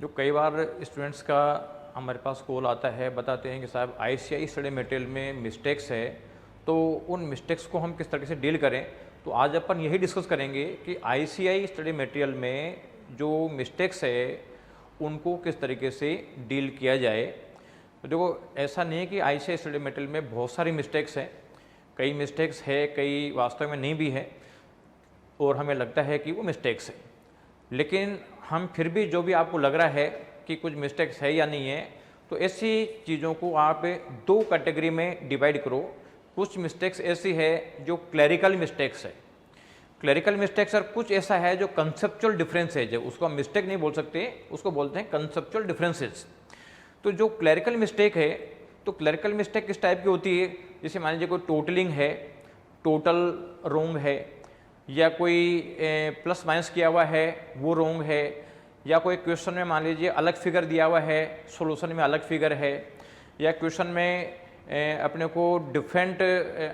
जो कई बार स्टूडेंट्स का हमारे पास कॉल आता है, बताते हैं कि साहब आईसीआई स्टडी मटेरियल में मिस्टेक्स है, तो उन मिस्टेक्स को हम किस तरीके से डील करें। तो आज अपन यही डिस्कस करेंगे कि आईसीआई स्टडी मटेरियल में जो मिस्टेक्स है उनको किस तरीके से डील किया जाए। तो देखो, ऐसा नहीं है कि आईसीआई स्टडी मटेरियल में बहुत सारी मिस्टेक्स हैं, कई मिस्टेक्स है, कई वास्तव में नहीं भी है और हमें लगता है कि वो मिस्टेक्स है, लेकिन हम फिर भी जो भी आपको लग रहा है कि कुछ मिस्टेक्स है या नहीं है, तो ऐसी चीज़ों को आप दो कैटेगरी में डिवाइड करो। कुछ मिस्टेक्स ऐसी है जो क्लरिकल मिस्टेक्स है, क्लरिकल मिस्टेक्स, और कुछ ऐसा है जो कंसेप्चुअल डिफरेंसेज है, उसको हम मिस्टेक नहीं बोल सकते, उसको बोलते हैं कंसेप्चुअल डिफरेंसेज। तो जो क्लरिकल मिस्टेक है, तो क्लरिकल मिस्टेक किस टाइप की होती है, जैसे मान लीजिए कोई टोटलिंग है, टोटल रोंग है, या कोई प्लस माइनस किया हुआ है वो रोंग है, या कोई क्वेश्चन में मान लीजिए अलग फिगर दिया हुआ है, सॉल्यूशन में अलग फिगर है, या क्वेश्चन में अपने को डिफरेंट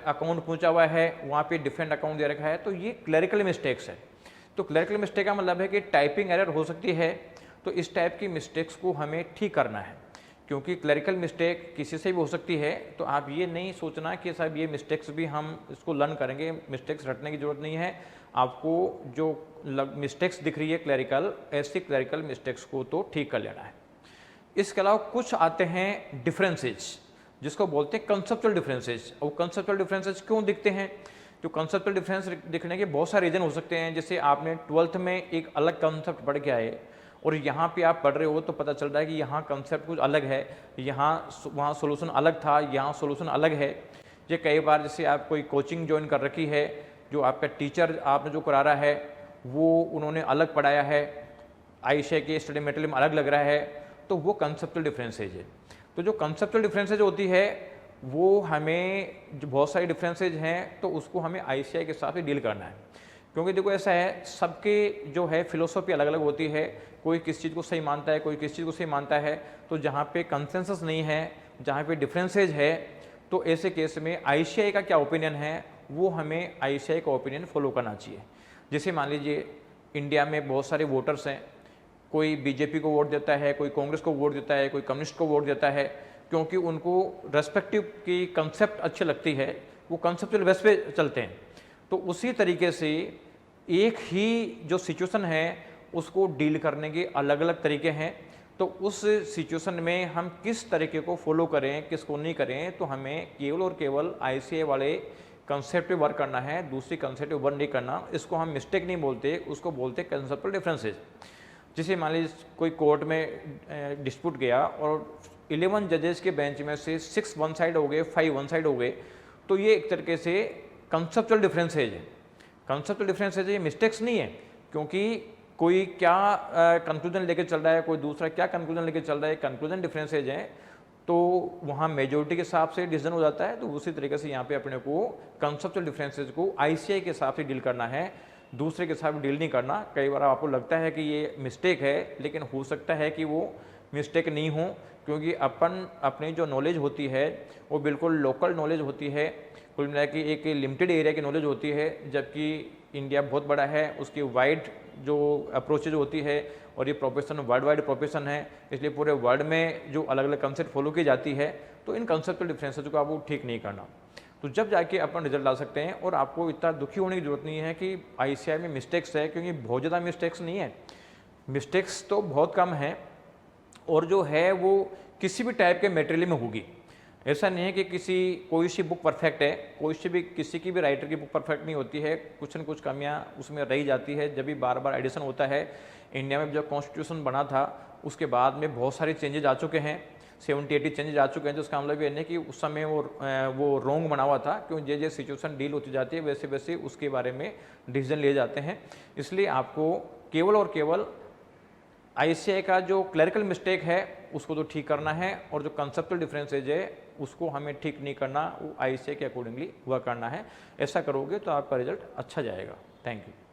अकाउंट पूछा हुआ है, वहाँ पे डिफरेंट अकाउंट दे रखा है, तो ये क्लरिकल मिस्टेक्स है। तो क्लरिकल मिस्टेक का मतलब है कि टाइपिंग एरर हो सकती है, तो इस टाइप की मिस्टेक्स को हमें ठीक करना है, क्योंकि क्लरिकल मिस्टेक किसी से भी हो सकती है। तो आप ये नहीं सोचना कि साहब ये मिस्टेक्स भी हम इसको लर्न करेंगे, मिस्टेक्स रटने की जरूरत नहीं है। आपको जो मिस्टेक्स दिख रही है क्लरिकल, ऐसी क्लरिकल मिस्टेक्स को तो ठीक कर लेना है। इसके अलावा कुछ आते हैं डिफरेंसेज, जिसको बोलते हैं कंसेप्चुअल डिफरेंसेज। और कंसेप्चुअल डिफरेंसेज क्यों दिखते हैं? तो कंसेप्चुअल डिफरेंस दिखने के बहुत सारे रीजन हो सकते हैं। जैसे आपने 12th में एक अलग कंसेप्ट पढ़ के आए और यहाँ पे आप पढ़ रहे हो, तो पता चल रहा है कि यहाँ कंसेप्ट कुछ अलग है, वहाँ सोल्यूशन अलग था, यहाँ सोल्यूशन अलग है। ये कई बार जैसे आप कोई कोचिंग ज्वाइन कर रखी है, जो आपका टीचर आपने जो करा रहा है वो उन्होंने अलग पढ़ाया है, आईसीआई के स्टडी मटेरियल में अलग लग रहा है, तो वो कंसेप्चुअल डिफरेंसेज है। तो जो कंसेप्चुअल डिफरेंसेज होती है वो हमें, जो बहुत सारी डिफरेंसेज हैं, तो उसको हमें आईसीआई के साथ ही डील करना है। क्योंकि देखो ऐसा है, सबके जो है फिलोसॉफी अलग अलग होती है, कोई किस चीज़ को सही मानता है, कोई किस चीज़ को सही मानता है। तो जहाँ पे कंसेंसस नहीं है, जहाँ पे डिफरेंसेज है, तो ऐसे केस में आईसीआई का क्या ओपिनियन है वो हमें आईसीआई का ओपिनियन फॉलो करना चाहिए। जैसे मान लीजिए इंडिया में बहुत सारे वोटर्स हैं, कोई बीजेपी को वोट देता है, कोई कांग्रेस को वोट देता है, कोई कम्युनिस्ट को वोट देता है, क्योंकि उनको रेस्पेक्टिव की कंसेप्ट अच्छी लगती है, वो कंसेप्चुअल बेस पे चलते हैं। तो उसी तरीके से एक ही जो सिचुएशन है उसको डील करने के अलग अलग तरीके हैं। तो उस सिचुएशन में हम किस तरीके को फॉलो करें, किसको नहीं करें, तो हमें केवल और केवल आईसीआई वाले कंसेप्ट पे वर्क करना है, दूसरी कंसेप्ट पे वर्क नहीं करना। इसको हम मिस्टेक नहीं बोलते, उसको बोलते कंसेप्चुअल डिफरेंसेज। जैसे मान लीजिए कोई कोर्ट में डिस्प्यूट गया और 11 जजेस के बेंच में से 6 वन साइड हो गए, 5 वन साइड हो गए, तो ये एक तरीके से कंसेप्चुअल डिफरेंसेज है। कंसेप्चुअल डिफरेंसेज ये मिस्टेक्स नहीं है, क्योंकि कोई क्या कंक्लूजन लेके चल रहा है, कोई दूसरा क्या कंक्लूजन लेके चल रहा है, कंक्लूजन डिफरेंसेज हैं, तो वहाँ मेजोरिटी के हिसाब से डिसीजन हो जाता है। तो उसी तरीके से यहाँ पे अपने को कंसेप्चुअल डिफरेंसेज को आईसीआई के हिसाब से डील करना है, दूसरे के साथ डील नहीं करना। कई बार आपको लगता है कि ये मिस्टेक है, लेकिन हो सकता है कि वो मिस्टेक नहीं हो, क्योंकि अपन अपनी जो नॉलेज होती है वो बिल्कुल लोकल नॉलेज होती है, कुल मिला के एक लिमिटेड एरिया की नॉलेज होती है। जबकि इंडिया बहुत बड़ा है, उसकी वाइड जो अप्रोचेज होती है, और ये प्रोफेशन वर्ल्ड वाइड प्रोफेशन है, इसलिए पूरे वर्ल्ड में जो अलग अलग कंसेप्ट फॉलो की जाती है, तो इन कंसेप्चुअल डिफरेंसेज को आपको ठीक नहीं करना। तो जब जाके अपन रिजल्ट ला सकते हैं, और आपको इतना दुखी होने की जरूरत नहीं है कि आईसीआई में मिस्टेक्स है, क्योंकि बहुत ज़्यादा मिस्टेक्स नहीं है, मिस्टेक्स तो बहुत कम है, और जो है वो किसी भी टाइप के मटेरियल में होगी। ऐसा नहीं है कि कोई सी बुक परफेक्ट है, किसी की भी राइटर की बुक परफेक्ट नहीं होती है, कुछ न कुछ कमियां उसमें रही जाती है। जब भी बार बार एडिशन होता है, इंडिया में जब कॉन्स्टिट्यूशन बना था उसके बाद में बहुत सारे चेंजेज आ चुके हैं, 70-80 चेंजेज आ चुके हैं। जिसका मतलब ये नहीं कि उस समय वो रॉन्ग बना हुआ था, क्योंकि जैसे सिचुएशन डील होती जाती है वैसे वैसे उसके बारे में डिसीजन लिए जाते हैं। इसलिए आपको केवल और केवल आईसीआई का जो क्लरिकल मिस्टेक है उसको तो ठीक करना है, और जो कंसेप्चुअल डिफरेंसेज है उसको हमें ठीक नहीं करना, वो आईसीआई के अकॉर्डिंगली वर्क करना है। ऐसा करोगे तो आपका रिजल्ट अच्छा जाएगा। Thank you.